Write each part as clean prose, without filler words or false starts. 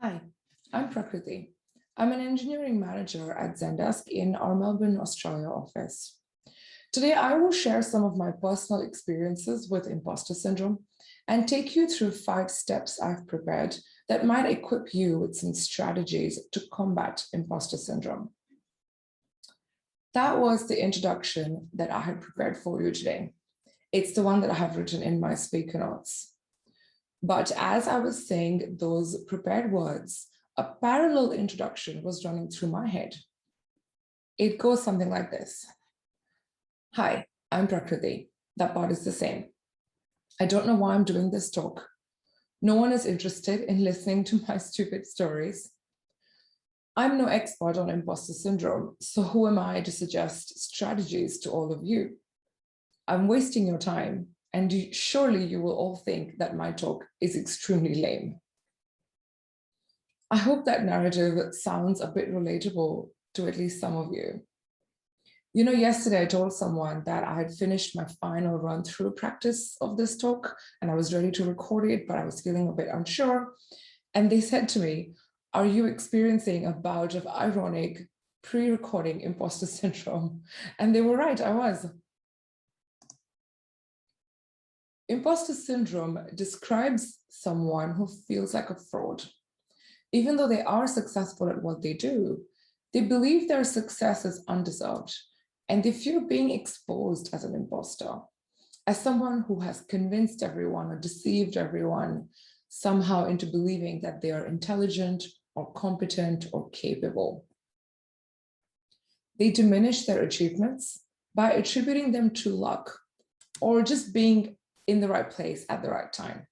Hi, I'm Prakriti. I'm an engineering manager at Zendesk in our Melbourne, Australia office. Today, I will share some of my personal experiences with imposter syndrome and take you through 5 steps I've prepared that might equip you with some strategies to combat imposter syndrome. That was the introduction that I had prepared for you today. It's the one that I have written in my speaker notes. But as I was saying those prepared words, a parallel introduction was running through my head. It goes something like this. Hi, I'm Prakriti. That part is the same. I don't know why I'm doing this talk. No one is interested in listening to my stupid stories. I'm no expert on imposter syndrome, so who am I to suggest strategies to all of you? I'm wasting your time, and surely you will all think that my talk is extremely lame. I hope that narrative sounds a bit relatable to at least some of you. You know, yesterday I told someone that I had finished my final run through practice of this talk and I was ready to record it, but I was feeling a bit unsure. And they said to me, are you experiencing a bout of ironic pre-recording imposter syndrome? And they were right, I was. Imposter syndrome describes someone who feels like a fraud. Even though they are successful at what they do, they believe their success is undeserved, and they fear being exposed as an imposter, as someone who has convinced everyone or deceived everyone somehow into believing that they are intelligent or competent or capable. They diminish their achievements by attributing them to luck or just being in the right place at the right time.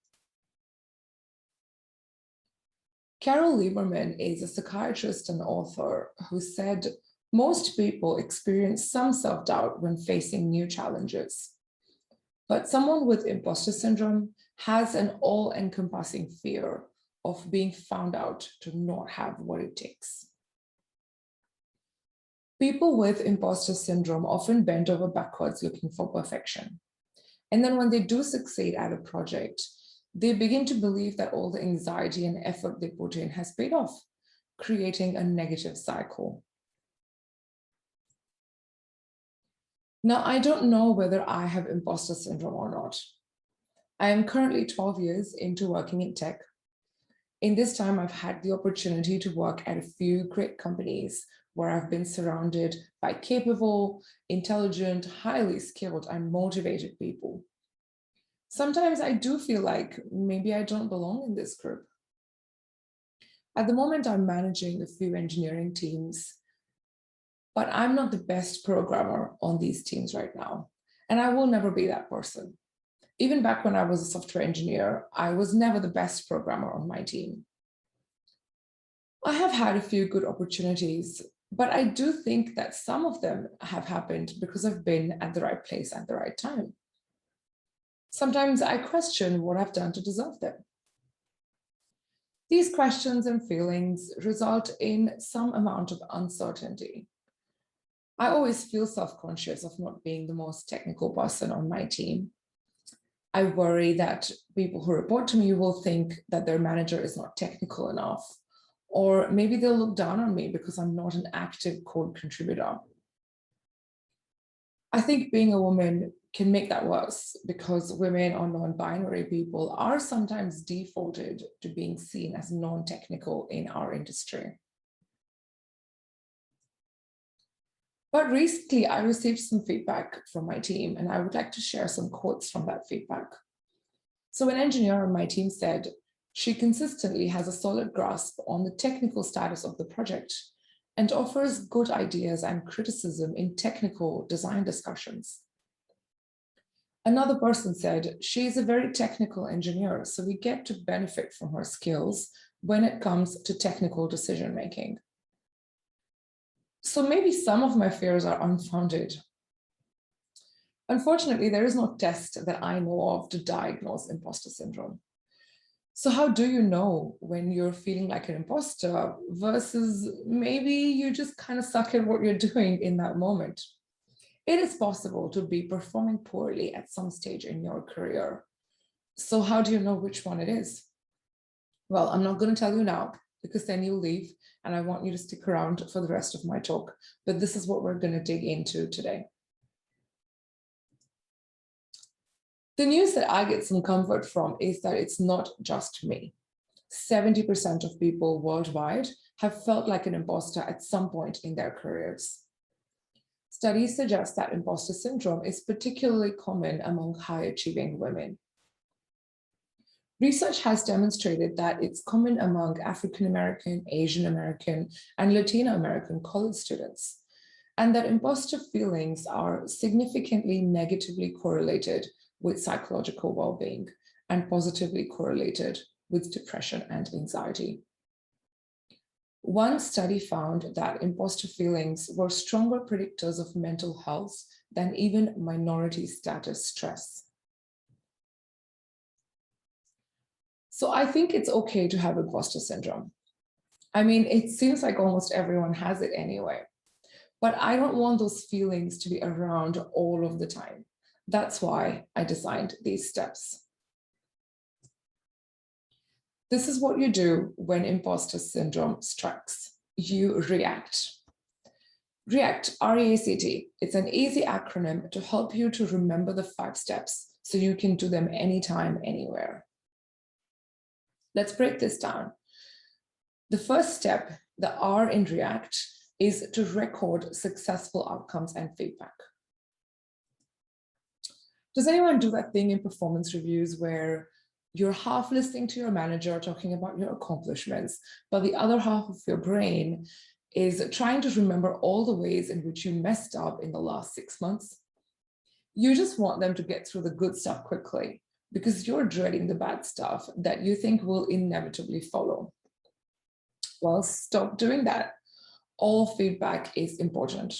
Carol Lieberman is a psychiatrist and author who said most people experience some self-doubt when facing new challenges. But someone with imposter syndrome has an all-encompassing fear of being found out to not have what it takes. People with imposter syndrome often bend over backwards looking for perfection. And then when they do succeed at a project, they begin to believe that all the anxiety and effort they put in has paid off, creating a negative cycle. Now, I don't know whether I have imposter syndrome or not. I am currently 12 years into working in tech. In this time, I've had the opportunity to work at a few great companies where I've been surrounded by capable, intelligent, highly skilled, and motivated people. Sometimes I do feel like maybe I don't belong in this group. At the moment, I'm managing a few engineering teams, but I'm not the best programmer on these teams right now, and I will never be that person. Even back when I was a software engineer, I was never the best programmer on my team. I have had a few good opportunities, but I do think that some of them have happened because I've been at the right place at the right time. Sometimes I question what I've done to deserve them. These questions and feelings result in some amount of uncertainty. I always feel self-conscious of not being the most technical person on my team. I worry that people who report to me will think that their manager is not technical enough, or maybe they'll look down on me because I'm not an active code contributor. I think being a woman can make that worse because women or non-binary people are sometimes defaulted to being seen as non-technical in our industry. But recently I received some feedback from my team and I would like to share some quotes from that feedback. So an engineer on my team said, she consistently has a solid grasp on the technical status of the project and offers good ideas and criticism in technical design discussions. Another person said, she is a very technical engineer, so we get to benefit from her skills when it comes to technical decision-making. So maybe some of my fears are unfounded. Unfortunately, there is no test that I know of to diagnose imposter syndrome. So how do you know when you're feeling like an imposter versus maybe you just kind of suck at what you're doing in that moment? It is possible to be performing poorly at some stage in your career. So how do you know which one it is? Well, I'm not going to tell you now. because then you'll leave and I want you to stick around for the rest of my talk. But this is what we're going to dig into today. The news that I get some comfort from is that it's not just me. 70% of people worldwide have felt like an imposter at some point in their careers. Studies suggest that imposter syndrome is particularly common among high-achieving women. Research has demonstrated that it's common among African American, Asian American, and Latino American college students, and that imposter feelings are significantly negatively correlated with psychological well-being and positively correlated with depression and anxiety. One study found that imposter feelings were stronger predictors of mental health than even minority status stress. So I think it's okay to have imposter syndrome. I mean, it seems like almost everyone has it anyway, but I don't want those feelings to be around all of the time. That's why I designed these steps. This is what you do when imposter syndrome strikes. You react. REACT, R-E-A-C-T. It's an easy acronym to help you to remember the 5 steps so you can do them anytime, anywhere. Let's break this down. The first step, the R in REACT, is to record successful outcomes and feedback. Does anyone do that thing in performance reviews where you're half listening to your manager talking about your accomplishments, but the other half of your brain is trying to remember all the ways in which you messed up in the last 6 months? You just want them to get through the good stuff quickly because you're dreading the bad stuff that you think will inevitably follow. Well, stop doing that. All feedback is important.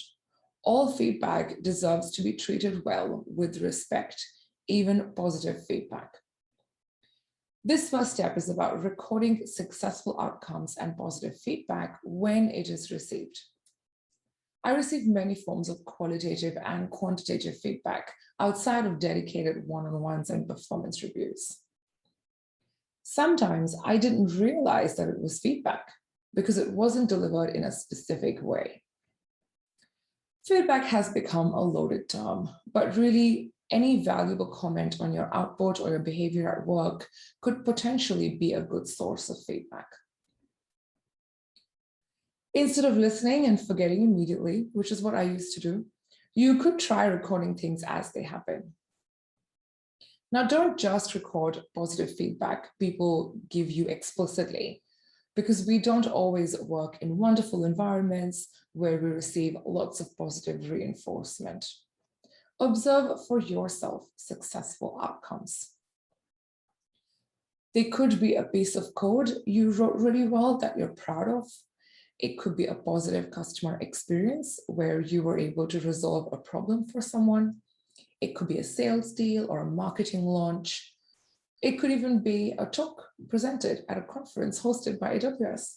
All feedback deserves to be treated well with respect, even positive feedback. This first step is about recording successful outcomes and positive feedback when it is received. I receive many forms of qualitative and quantitative feedback outside of dedicated one-on-ones and performance reviews. Sometimes I didn't realize that it was feedback because it wasn't delivered in a specific way. Feedback has become a loaded term, but really any valuable comment on your output or your behavior at work could potentially be a good source of feedback. Instead of listening and forgetting immediately, which is what I used to do, you could try recording things as they happen. Now, don't just record positive feedback people give you explicitly, because we don't always work in wonderful environments where we receive lots of positive reinforcement. Observe for yourself successful outcomes. They could be a piece of code you wrote really well that you're proud of. It could be a positive customer experience where you were able to resolve a problem for someone. It could be a sales deal or a marketing launch. It could even be a talk presented at a conference hosted by AWS.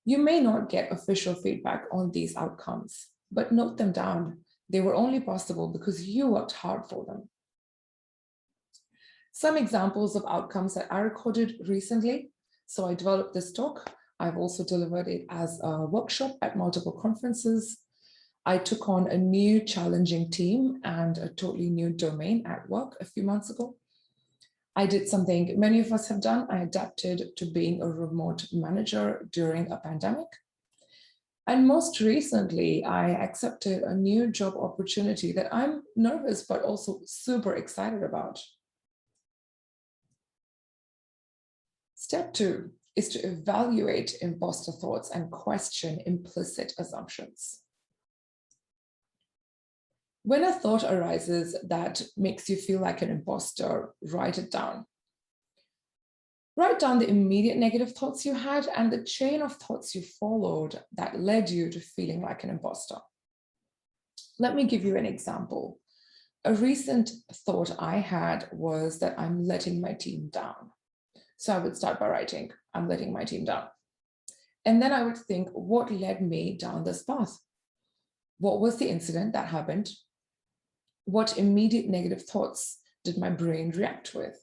You may not get official feedback on these outcomes, but note them down. They were only possible because you worked hard for them. Some examples of outcomes that I recorded recently. So I developed this talk. I've also delivered it as a workshop at multiple conferences. I took on a new challenging team and a totally new domain at work a few months ago. I did something many of us have done. I adapted to being a remote manager during a pandemic. And most recently, I accepted a new job opportunity that I'm nervous, but also super excited about. Step 2 is to evaluate imposter thoughts and question implicit assumptions. When a thought arises that makes you feel like an imposter, write it down. Write down the immediate negative thoughts you had and the chain of thoughts you followed that led you to feeling like an imposter. Let me give you an example. A recent thought I had was that I'm letting my team down. So I would start by writing, I'm letting my team down. And then I would think, what led me down this path? What was the incident that happened? What immediate negative thoughts did my brain react with?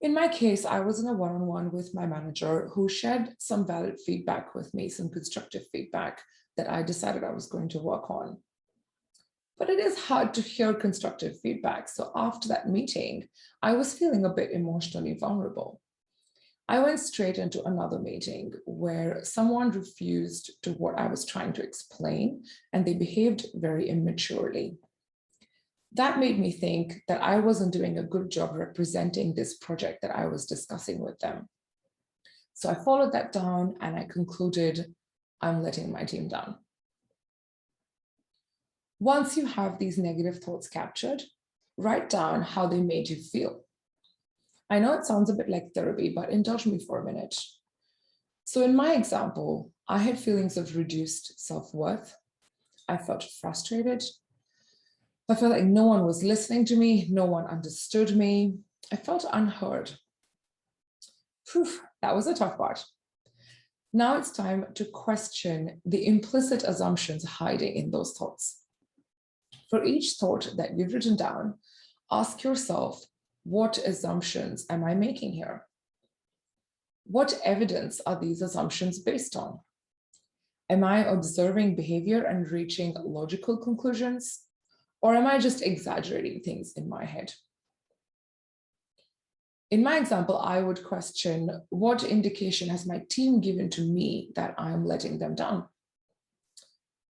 In my case, I was in a one-on-one with my manager who shared some valid feedback with me, some constructive feedback that I decided I was going to work on. But it is hard to hear constructive feedback. So after that meeting, I was feeling a bit emotionally vulnerable. I went straight into another meeting where someone refused to what I was trying to explain, and they behaved very immaturely. That made me think that I wasn't doing a good job representing this project that I was discussing with them. So I followed that down and I concluded, I'm letting my team down. Once you have these negative thoughts captured, write down how they made you feel. I know it sounds a bit like therapy, but indulge me for a minute. So in my example, I had feelings of reduced self-worth. I felt frustrated. I felt like no one was listening to me. No one understood me. I felt unheard. Phew, that was a tough part. Now it's time to question the implicit assumptions hiding in those thoughts. For each thought that you've written down, ask yourself, what assumptions am I making here? What evidence are these assumptions based on? Am I observing behavior and reaching logical conclusions? Or am I just exaggerating things in my head? In my example, I would question, what indication has my team given to me that I'm letting them down?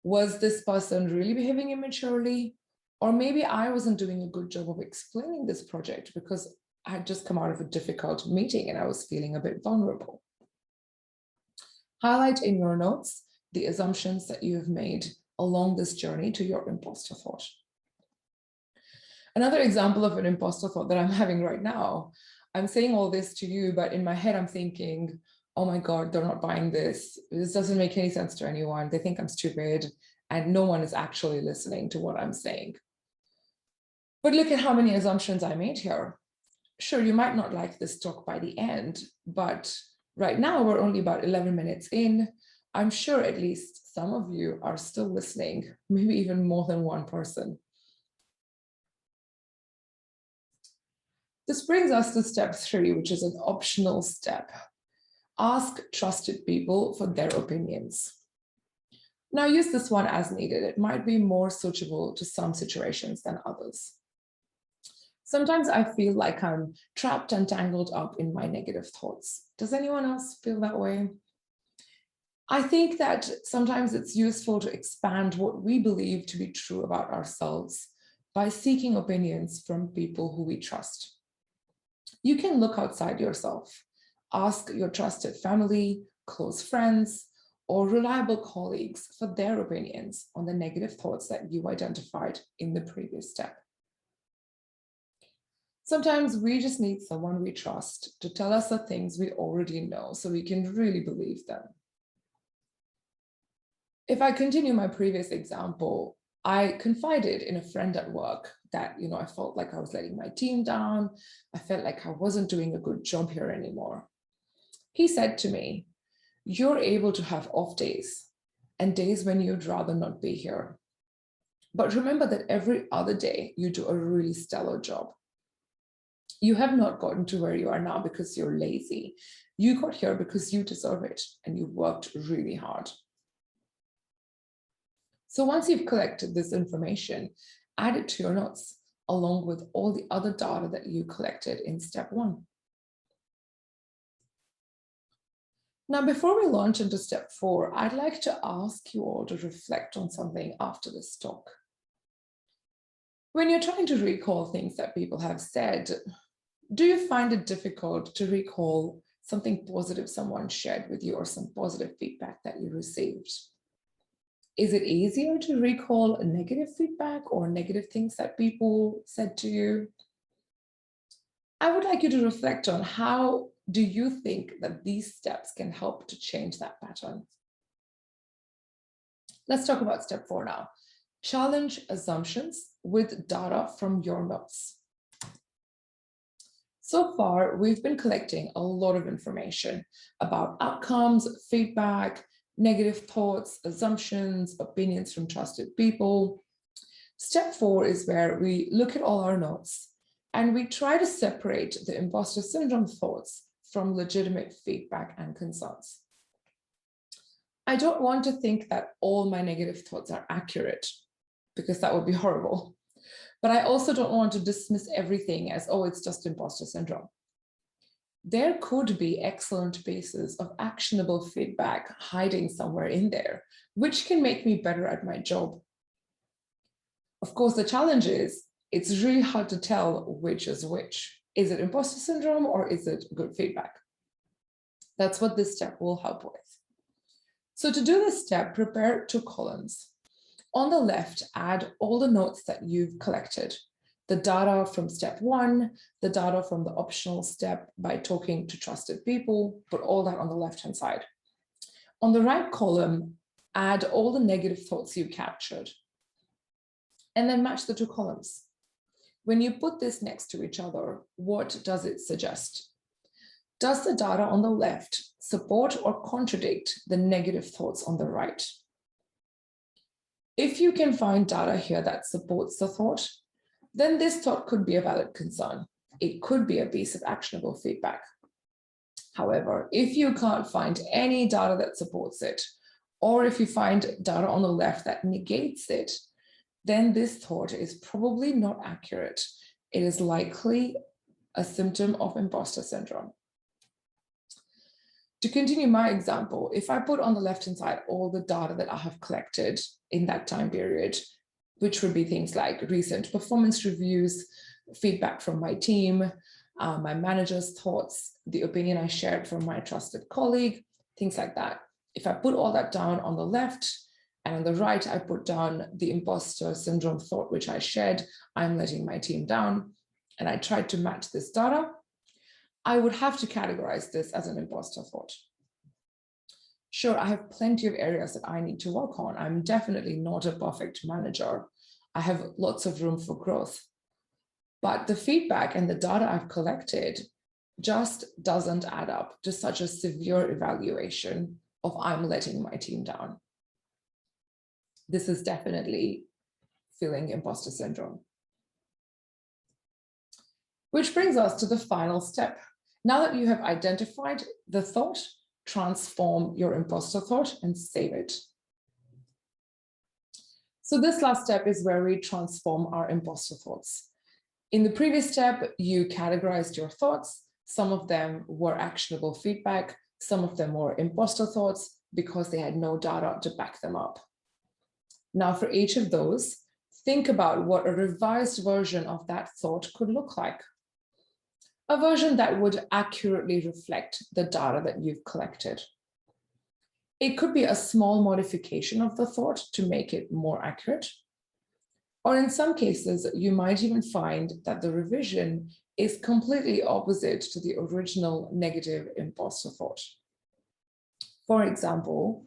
Was this person really behaving immaturely? Or maybe I wasn't doing a good job of explaining this project because I had just come out of a difficult meeting and I was feeling a bit vulnerable. Highlight in your notes the assumptions that you have made along this journey to your imposter thought. Another example of an imposter thought that I'm having right now, I'm saying all this to you, but in my head I'm thinking, oh my God, they're not buying this. This doesn't make any sense to anyone. They think I'm stupid and no one is actually listening to what I'm saying. But look at how many assumptions I made here. Sure, you might not like this talk by the end, but right now we're only about 11 minutes in. I'm sure at least some of you are still listening, maybe even more than one person. This brings us to step 3, which is an optional step. Ask trusted people for their opinions. Now use this one as needed. It might be more suitable to some situations than others. Sometimes I feel like I'm trapped and tangled up in my negative thoughts. Does anyone else feel that way? I think that sometimes it's useful to expand what we believe to be true about ourselves by seeking opinions from people who we trust. You can look outside yourself. Ask your trusted family, close friends, or reliable colleagues for their opinions on the negative thoughts that you identified in the previous step. Sometimes we just need someone we trust to tell us the things we already know so we can really believe them. If I continue my previous example, I confided in a friend at work that, I felt like I was letting my team down. I felt like I wasn't doing a good job here anymore. He said to me, you're able to have off days and days when you'd rather not be here. But remember that every other day you do a really stellar job. You have not gotten to where you are now because you're lazy. You got here because you deserve it and you worked really hard. So once you've collected this information, add it to your notes along with all the other data that you collected in step 1. Now, before we launch into step 4, I'd like to ask you all to reflect on something after this talk. When you're trying to recall things that people have said, do you find it difficult to recall something positive someone shared with you or some positive feedback that you received? Is it easier to recall a negative feedback or negative things that people said to you? I would like you to reflect on how do you think that these steps can help to change that pattern? Let's talk about step 4 now. Challenge assumptions with data from your notes. So far, we've been collecting a lot of information about outcomes, feedback, negative thoughts, assumptions, opinions from trusted people. Step 4 is where we look at all our notes And we try to separate the imposter syndrome thoughts from legitimate feedback and concerns. I don't want to think that all my negative thoughts are accurate, because that would be horrible. But I also don't want to dismiss everything as, oh, it's just imposter syndrome. There could be excellent pieces of actionable feedback hiding somewhere in there, which can make me better at my job. Of course, the challenge is it's really hard to tell which is which. Is it imposter syndrome or is it good feedback? That's what this step will help with. So to do this step, prepare 2 columns. On the left, add all the notes that you've collected, the data from step 1, the data from the optional step by talking to trusted people, put all that on the left-hand side. On the right column, add all the negative thoughts you captured, and then match the 2 columns. When you put this next to each other, what does it suggest? Does the data on the left support or contradict the negative thoughts on the right? If you can find data here that supports the thought, then this thought could be a valid concern. It could be a piece of actionable feedback. However, if you can't find any data that supports it, or if you find data on the left that negates it, then this thought is probably not accurate. It is likely a symptom of imposter syndrome. To continue my example, if I put on the left-hand side all the data that I have collected in that time period, which would be things like recent performance reviews, feedback from my team, my manager's thoughts, the opinion I shared from my trusted colleague, things like that. If I put all that down on the left, and on the right, I put down the imposter syndrome thought, which I shared, I'm letting my team down, and I tried to match this data, I would have to categorize this as an imposter thought. Sure, I have plenty of areas that I need to work on. I'm definitely not a perfect manager. I have lots of room for growth. But the feedback and the data I've collected just doesn't add up to such a severe evaluation of I'm letting my team down. This is definitely feeling imposter syndrome. Which brings us to the final step. Now that you have identified the thought, transform your imposter thought and save it. So this last step is where we transform our imposter thoughts. In the previous step, you categorized your thoughts. Some of them were actionable feedback. Some of them were imposter thoughts because they had no data to back them up. Now for each of those, think about what a revised version of that thought could look like. A version that would accurately reflect the data that you've collected. It could be a small modification of the thought to make it more accurate. Or in some cases, you might even find that the revision is completely opposite to the original negative imposter thought. For example,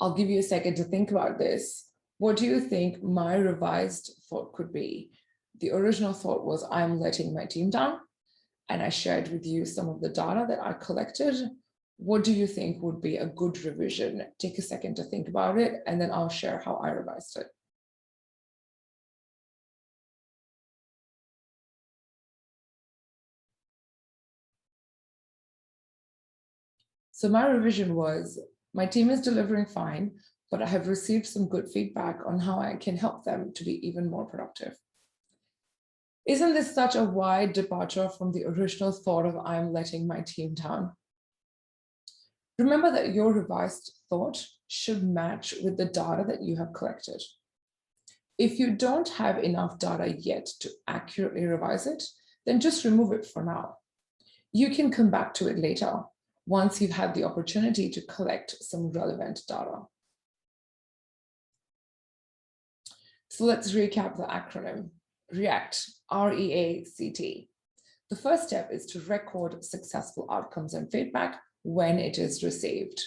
I'll give you a second to think about this. What do you think my revised thought could be? The original thought was, I'm letting my team down. And I shared with you some of the data that I collected. What do you think would be a good revision? Take a second to think about it, and then I'll share how I revised it. So my revision was, my team is delivering fine, but I have received some good feedback on how I can help them to be even more productive. Isn't this such a wide departure from the original thought of I'm letting my team down? Remember that your revised thought should match with the data that you have collected. If you don't have enough data yet to accurately revise it, then just remove it for now. You can come back to it later, once you've had the opportunity to collect some relevant data. So let's recap the acronym. REACT, R-E-A-C-T. The first step is to record successful outcomes and feedback when it is received.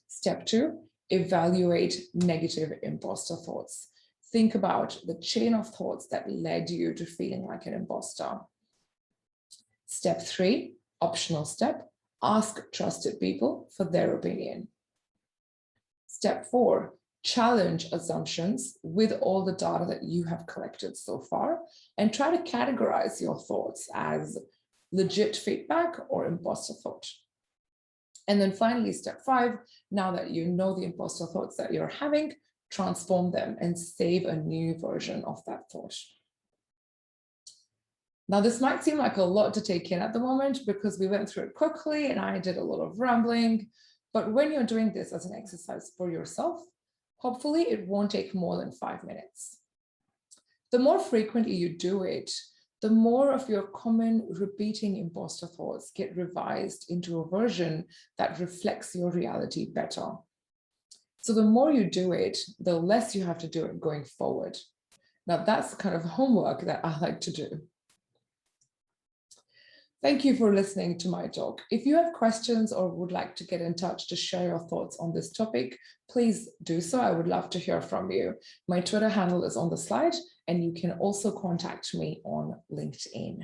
Step 2, evaluate negative imposter thoughts. Think about the chain of thoughts that led you to feeling like an imposter. Step 3, optional step, ask trusted people for their opinion. Step 4, challenge assumptions with all the data that you have collected so far, and try to categorize your thoughts as legit feedback or imposter thought. And then finally, step 5, now that you know the imposter thoughts that you're having, transform them and save a new version of that thought. Now, this might seem like a lot to take in at the moment because we went through it quickly and I did a lot of rambling, but when you're doing this as an exercise for yourself, hopefully it won't take more than 5 minutes. The more frequently you do it, the more of your common repeating imposter thoughts get revised into a version that reflects your reality better. So the more you do it, the less you have to do it going forward. Now that's the kind of homework that I like to do. Thank you for listening to my talk. If you have questions or would like to get in touch to share your thoughts on this topic, please do so. I would love to hear from you. My Twitter handle is on the slide, and you can also contact me on LinkedIn.